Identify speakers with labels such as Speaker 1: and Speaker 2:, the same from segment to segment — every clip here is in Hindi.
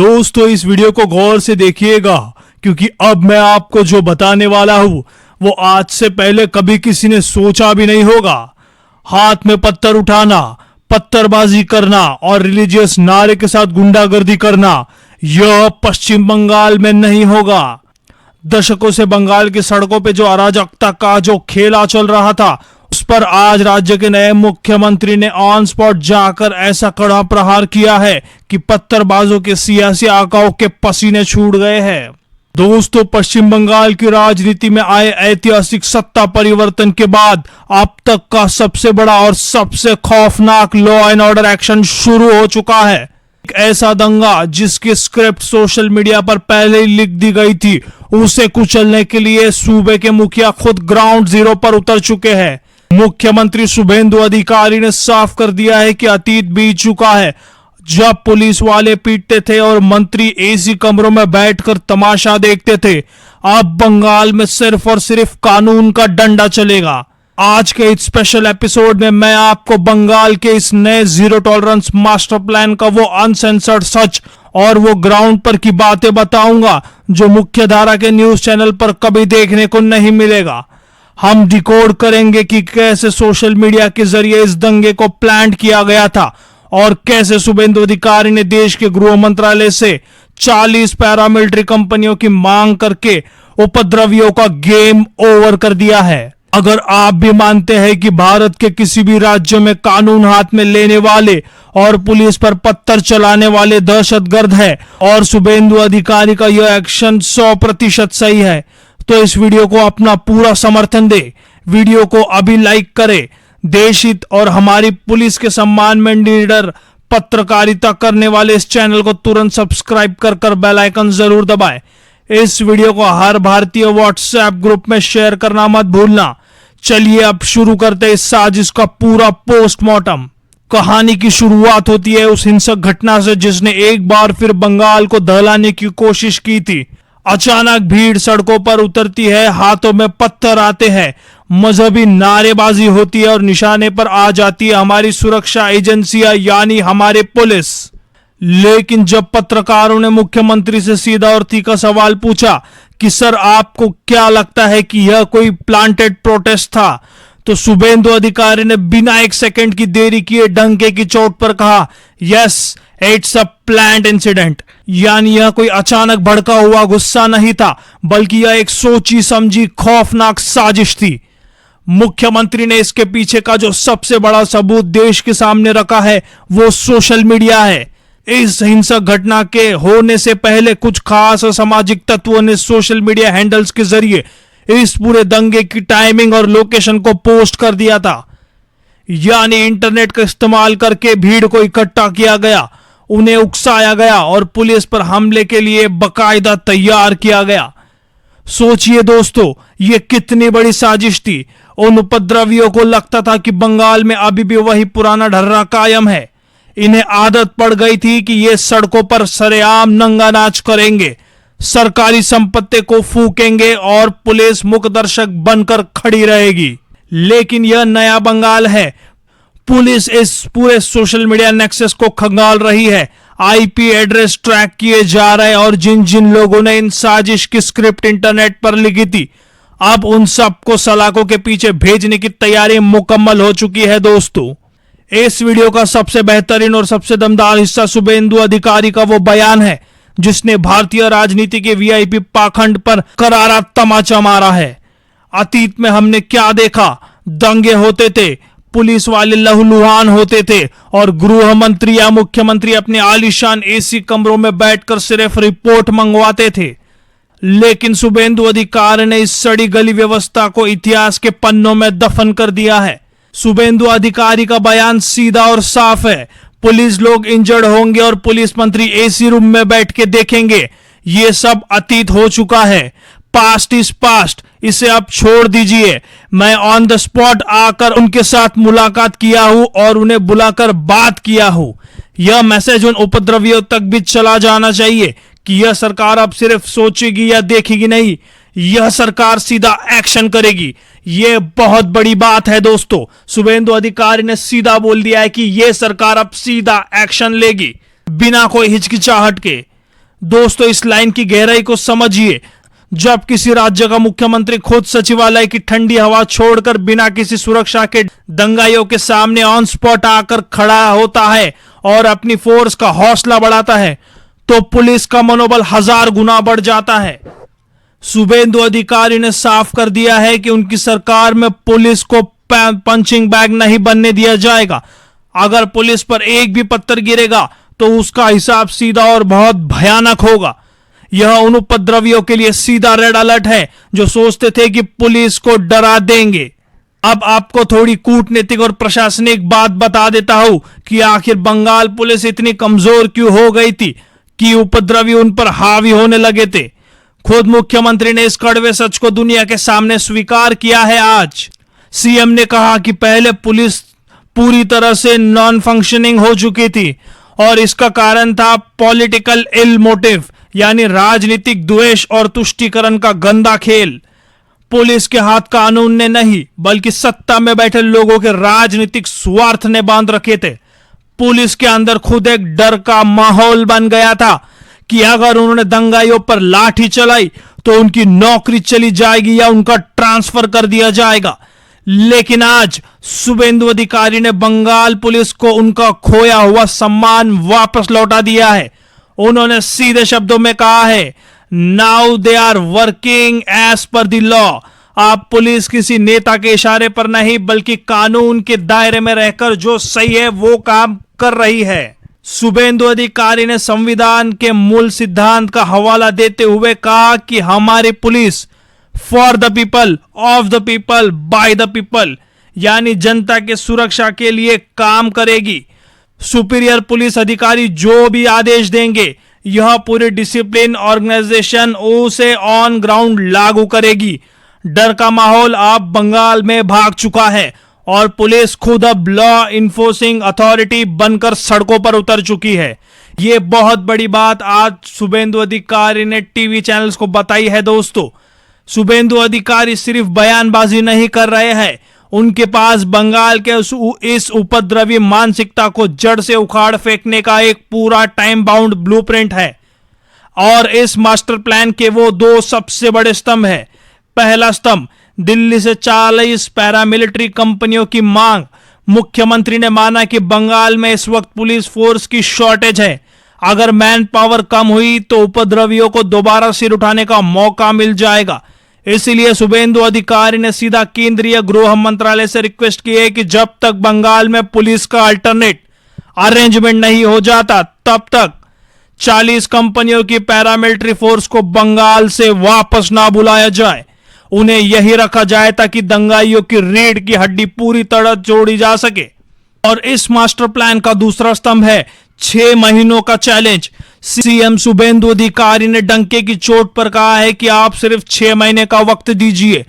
Speaker 1: दोस्तों इस वीडियो को गौर से देखिएगा क्योंकि अब मैं आपको जो बताने वाला हूं वो आज से पहले कभी किसी ने सोचा भी नहीं होगा। हाथ में पत्थर उठाना, पत्थरबाजी करना और रिलीजियस नारे के साथ गुंडागर्दी करना यह पश्चिम बंगाल में नहीं होगा। दशकों से बंगाल की सड़कों पे जो अराजकता का जो खेला चल रहा था उस पर आज राज्य के नए मुख्यमंत्री ने ऑन स्पॉट जाकर ऐसा कड़ा प्रहार किया है कि पत्थरबाजों के सियासी आकाओं के पसीने छूट गए हैं। दोस्तों पश्चिम बंगाल की राजनीति में आए ऐतिहासिक सत्ता परिवर्तन के बाद अब तक का सबसे बड़ा और सबसे खौफनाक लॉ एंड ऑर्डर एक्शन शुरू हो चुका है। एक ऐसा दंगा जिसकी स्क्रिप्ट सोशल मीडिया पर पहले ही लिख दी गई थी, उसे कुचलने के लिए सूबे के मुखिया खुद ग्राउंड जीरो पर उतर चुके हैं। मुख्यमंत्री शुभेंदु अधिकारी ने साफ कर दिया है कि अतीत बीत चुका है जब पुलिस वाले पीटते थे और मंत्री एसी कमरों में बैठकर तमाशा देखते थे। अब बंगाल में सिर्फ और सिर्फ कानून का डंडा चलेगा। आज के इस स्पेशल एपिसोड में मैं आपको बंगाल के इस नए जीरो टॉलरेंस मास्टर प्लान का वो अनसेंसर्ड सच और वो ग्राउंड पर की बातें बताऊंगा जो मुख्य धारा के न्यूज चैनल पर कभी देखने को नहीं मिलेगा। हम डिकोड करेंगे कि कैसे सोशल मीडिया के जरिए इस दंगे को प्लान किया गया था और कैसे शुभेंदु अधिकारी ने देश के गृह मंत्रालय से 40 पैरामिलिट्री कंपनियों की मांग करके उपद्रवियों का गेम ओवर कर दिया है। अगर आप भी मानते हैं कि भारत के किसी भी राज्य में कानून हाथ में लेने वाले और पुलिस पर पत्थर चलाने वाले दहशतगर्द है और शुभेंदु अधिकारी का यह एक्शन 100% सही है तो इस वीडियो को अपना पूरा समर्थन दे। वीडियो को अभी लाइक करें। देश हित और हमारी पुलिस के सम्मान में निडर पत्रकारिता करने वाले इस चैनल को तुरंत सब्सक्राइब कर बेल आइकन जरूर दबाएं। इस वीडियो को हर भारतीय व्हाट्सएप ग्रुप में शेयर करना मत भूलना। चलिए अब शुरू करते हैं इस साजिश का पूरा पोस्टमार्टम। कहानी की शुरुआत होती है उस हिंसक घटना से जिसने एक बार फिर बंगाल को दहलाने की कोशिश की थी। अचानक भीड़ सड़कों पर उतरती है, हाथों में पत्थर आते हैं, मजहबी नारेबाजी होती है और निशाने पर आ जाती है हमारी सुरक्षा एजेंसियां यानी हमारे पुलिस। लेकिन जब पत्रकारों ने मुख्यमंत्री से सीधा और तीखा सवाल पूछा कि सर आपको क्या लगता है कि यह कोई प्लांटेड प्रोटेस्ट था, तो शुभेंदु अधिकारी ने बिना एक सेकंड की देरी किए डंके की चोट पर कहा yes it's a planned incident. यानी यह कोई अचानक भड़का हुआ गुस्सा नहीं था बल्कि यह एक सोची समझी खौफनाक साजिश थी। मुख्यमंत्री ने इसके पीछे का जो सबसे बड़ा सबूत देश के सामने रखा है वो सोशल मीडिया है। इस हिंसक घटना के होने से पहले कुछ खास असामाजिक तत्वों ने सोशल मीडिया हैंडल्स के जरिए इस पूरे दंगे की टाइमिंग और लोकेशन को पोस्ट कर दिया था। यानी इंटरनेट का इस्तेमाल करके भीड़ को इकट्ठा किया गया, उन्हें उकसाया गया और पुलिस पर हमले के लिए बकायदा तैयार किया गया। सोचिए दोस्तों ये कितनी बड़ी साजिश थी। उन उपद्रवियों को लगता था कि बंगाल में अभी भी वही पुराना ढर्रा कायम है। इन्हें आदत पड़ गई थी कि ये सड़कों पर सरेआम नंगा नाच करेंगे, सरकारी संपत्ति को फूकेंगे और पुलिस मुकदर्शक बनकर खड़ी रहेगी। लेकिन यह नया बंगाल है। पुलिस इस पूरे सोशल मीडिया नेक्सस को खंगाल रही है। आईपी एड्रेस ट्रैक किए जा रहे हैं और जिन जिन लोगों ने इन साजिश की स्क्रिप्ट इंटरनेट पर लिखी थी अब उन सबको सलाखों के पीछे भेजने की तैयारी मुकम्मल हो चुकी है। दोस्तों इस वीडियो का सबसे बेहतरीन और सबसे दमदार हिस्सा शुभेंदु अधिकारी का वो बयान है जिसने भारतीय राजनीति के वीआईपी पाखंड पर करारा तमाचा मारा है। अतीत में हमने क्या देखा, दंगे होते थे, पुलिस वाले लहूलुहान होते थे और गृह मंत्री या मुख्यमंत्री अपने आलीशान एसी कमरों में बैठकर सिर्फ रिपोर्ट मंगवाते थे। लेकिन शुभेंदु अधिकारी ने इस सड़ी गली व्यवस्था को इतिहास के पन्नों में दफन कर दिया है। शुभेंदु अधिकारी का बयान सीधा और साफ है। पुलिस लोग इंजर्ड होंगे और पुलिस मंत्री एसी रूम में बैठ के देखेंगे। ये सब अतीत हो चुका है। पास्ट इज पास्ट, इसे अब छोड़ दीजिए। मैं ऑन द स्पॉट आकर उनके साथ मुलाकात किया हूं और उन्हें बुलाकर बात किया हूं। यह मैसेज उन उपद्रवियों तक भी चला जाना चाहिए कि यह सरकार अब सिर्फ सोचेगी या देखेगी नहीं, यह सरकार सीधा एक्शन करेगी। यह बहुत बड़ी बात है दोस्तों। शुभेंदु अधिकारी ने सीधा बोल दिया है कि यह सरकार अब सीधा एक्शन लेगी बिना कोई हिचकिचाहट के। दोस्तों, इस लाइन की गहराई को समझिए। जब किसी राज्य का मुख्यमंत्री खुद सचिवालय की ठंडी हवा छोड़कर बिना किसी सुरक्षा के दंगाइयों के सामने ऑन स्पॉट आकर खड़ा होता है और अपनी फोर्स का हौसला बढ़ाता है, तो पुलिस का मनोबल 1000 गुना बढ़ जाता है। शुभेंदु अधिकारी ने साफ कर दिया है कि उनकी सरकार में पुलिस को पंचिंग बैग नहीं बनने दिया जाएगा। अगर पुलिस पर एक भी पत्थर गिरेगा तो उसका हिसाब सीधा और बहुत भयानक होगा। यह उन उपद्रवियों के लिए सीधा रेड अलर्ट है जो सोचते थे कि पुलिस को डरा देंगे। अब आपको थोड़ी कूटनीतिक और प्रशासनिक बात बता देता हूं कि आखिर बंगाल पुलिस इतनी कमजोर क्यों हो गई थी कि उपद्रवी उन पर हावी होने लगे थे। खुद मुख्यमंत्री ने इस कड़वे सच को दुनिया के सामने स्वीकार किया है। आज सीएम ने कहा कि पहले पुलिस पूरी तरह से नॉन फंक्शनिंग हो चुकी थी और इसका कारण था पॉलिटिकल इल मोटिव, यानी राजनीतिक द्वेष और तुष्टीकरण का गंदा खेल। पुलिस के हाथ कानून ने नहीं बल्कि सत्ता में बैठे लोगों के राजनीतिक स्वार्थ ने बांध रखे थे। पुलिस के अंदर खुद एक डर का माहौल बन गया था कि अगर उन्होंने दंगाइयों पर लाठी चलाई तो उनकी नौकरी चली जाएगी या उनका ट्रांसफर कर दिया जाएगा। लेकिन आज शुभेंदु अधिकारी ने बंगाल पुलिस को उनका खोया हुआ सम्मान वापस लौटा दिया है। उन्होंने सीधे शब्दों में कहा है, now they are working as per the law. आप पुलिस किसी नेता के इशारे पर नहीं बल्कि कानून के दायरे में रहकर जो सही है वो काम कर रही है। शुभेंदु अधिकारी ने संविधान के मूल सिद्धांत का हवाला देते हुए कहा कि हमारी police for the people, of the people, by the people, यानी जनता के सुरक्षा के लिए काम करेगी। सुपीरियर पुलिस अधिकारी जो भी आदेश देंगे यह पूरी डिसिप्लिन ऑर्गेनाइजेशन उसे ऑन ग्राउंड लागू करेगी। डर का माहौल अब बंगाल में भाग चुका है और पुलिस खुद अब लॉ इन्फोर्सिंग अथॉरिटी बनकर सड़कों पर उतर चुकी है। यह बहुत बड़ी बात आज शुभेंदु अधिकारी ने टीवी चैनल्स को बताई है। दोस्तों, शुभेंदु अधिकारी सिर्फ बयानबाजी नहीं कर रहे हैं, उनके पास बंगाल के इस उपद्रवी मानसिकता को जड़ से उखाड़ फेंकने का एक पूरा टाइम बाउंड ब्लूप्रिंट है। और इस मास्टर प्लान के वो 2 सबसे बड़े स्तंभ है। पहला स्तंभ, दिल्ली से 40 पैरामिलिट्री कंपनियों की मांग। मुख्यमंत्री ने माना कि बंगाल में इस वक्त पुलिस फोर्स की शॉर्टेज है। अगर मैन पावर कम हुई तो उपद्रवियों को दोबारा सिर उठाने का मौका मिल जाएगा। इसलिए शुभेंदु अधिकारी ने सीधा केंद्रीय गृह मंत्रालय से रिक्वेस्ट की है कि जब तक बंगाल में पुलिस का अल्टरनेट अरेंजमेंट नहीं हो जाता तब तक 40 कंपनियों की पैरामिलिट्री फोर्स को बंगाल से वापस ना बुलाया जाए। उन्हें यही रखा जाए ताकि दंगाइयों की रीढ़ की हड्डी पूरी तरह जोड़ी जा सके। और इस मास्टर प्लान का दूसरा स्तंभ है 6 महीनों का चैलेंज। सीएम शुभेंदु अधिकारी ने डंके की चोट पर कहा है कि आप सिर्फ 6 महीने का वक्त दीजिए।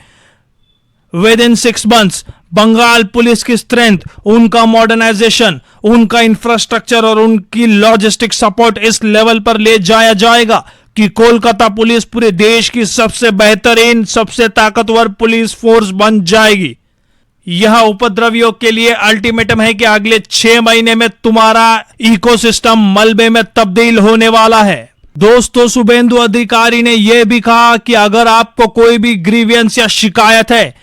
Speaker 1: Within 6 months Bengal police की स्ट्रेंथ, उनका मॉडर्नाइजेशन, उनका इंफ्रास्ट्रक्चर और उनकी लॉजिस्टिक सपोर्ट इस लेवल पर ले जाया जाएगा कि कोलकाता पुलिस पूरे देश की सबसे बेहतरीन, सबसे ताकतवर पुलिस फोर्स बन जाएगी। यह उपद्रवियों के लिए अल्टीमेटम है कि अगले 6 महीने में तुम्हारा इकोसिस्टम मलबे में तब्दील होने वाला है। दोस्तों, शुभेंदु अधिकारी ने यह भी कहा कि अगर आपको कोई भी ग्रीवियंस या शिकायत है,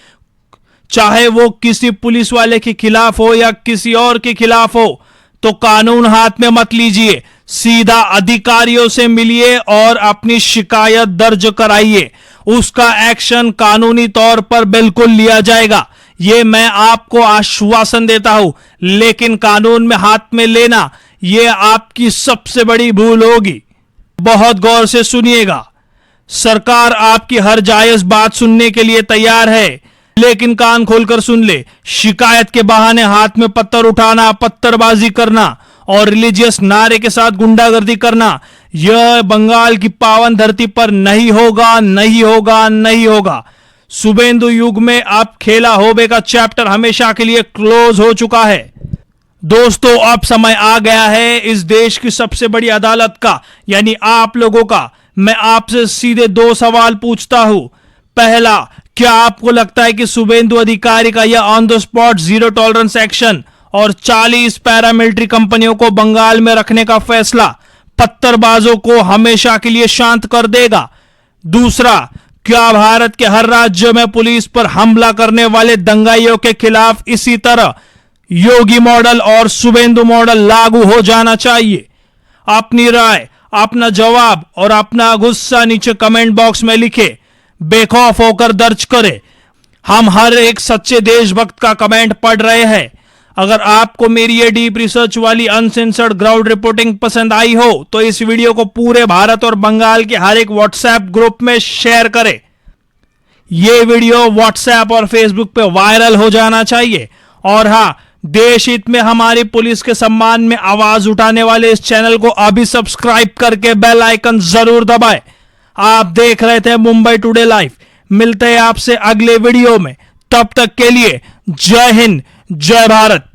Speaker 1: चाहे वो किसी पुलिस वाले के खिलाफ हो या किसी और के खिलाफ हो, तो कानून हाथ में मत लीजिए, सीधा अधिकारियों से मिलिए और अपनी शिकायत दर्ज कराइए। उसका एक्शन कानूनी तौर पर बिल्कुल लिया जाएगा, ये मैं आपको आश्वासन देता हूं। लेकिन कानून में हाथ में लेना यह आपकी सबसे बड़ी भूल होगी। बहुत गौर से सुनिएगा, सरकार आपकी हर जायज बात सुनने के लिए तैयार है, लेकिन कान खोलकर सुन ले। शिकायत के बहाने हाथ में पत्थर उठाना, पत्थरबाजी करना और रिलीजियस नारे के साथ गुंडागर्दी करना, यह बंगाल की पावन धरती पर नहीं होगा, नहीं होगा, नहीं होगा। शुभेंदु युग में अब खेला होबे का चैप्टर हमेशा के लिए क्लोज हो चुका है। दोस्तों, अब समय आ गया है इस देश की सबसे बड़ी अदालत का, यानी आप लोगों का। मैं आपसे सीधे 2 सवाल पूछता हूं। पहला, क्या आपको लगता है कि शुभेंदु अधिकारी का यह on the spot zero tolerance action और 40 पैरामिलिट्री कंपनियों को बंगाल में रखने का फैसला पत्थरबाजों को हमेशा के लिए शांत कर देगा? दूसरा, क्या भारत के हर राज्य में पुलिस पर हमला करने वाले दंगाइयों के खिलाफ इसी तरह योगी मॉडल और शुभेंदु मॉडल लागू हो जाना चाहिए? अपनी राय, अपना जवाब और अपना गुस्सा नीचे कमेंट बॉक्स में लिखे, बेखौफ होकर दर्ज करें। हम हर एक सच्चे देशभक्त का कमेंट पढ़ रहे हैं। अगर आपको मेरी ये डीप रिसर्च वाली अनसेंसर्ड ग्राउंड रिपोर्टिंग पसंद आई हो तो इस वीडियो को पूरे भारत और बंगाल के हर एक व्हाट्सएप ग्रुप में शेयर करें। ये वीडियो व्हाट्सएप और फेसबुक पे वायरल हो जाना चाहिए। और हां, देश हित में हमारी पुलिस के सम्मान में आवाज उठाने वाले इस चैनल को अभी सब्सक्राइब करके बेल आइकन जरूर दबाएं। आप देख रहे थे मुंबई टुडे लाइव। मिलते हैं आपसे अगले वीडियो में। तब तक के लिए जय हिंद, जय भारत।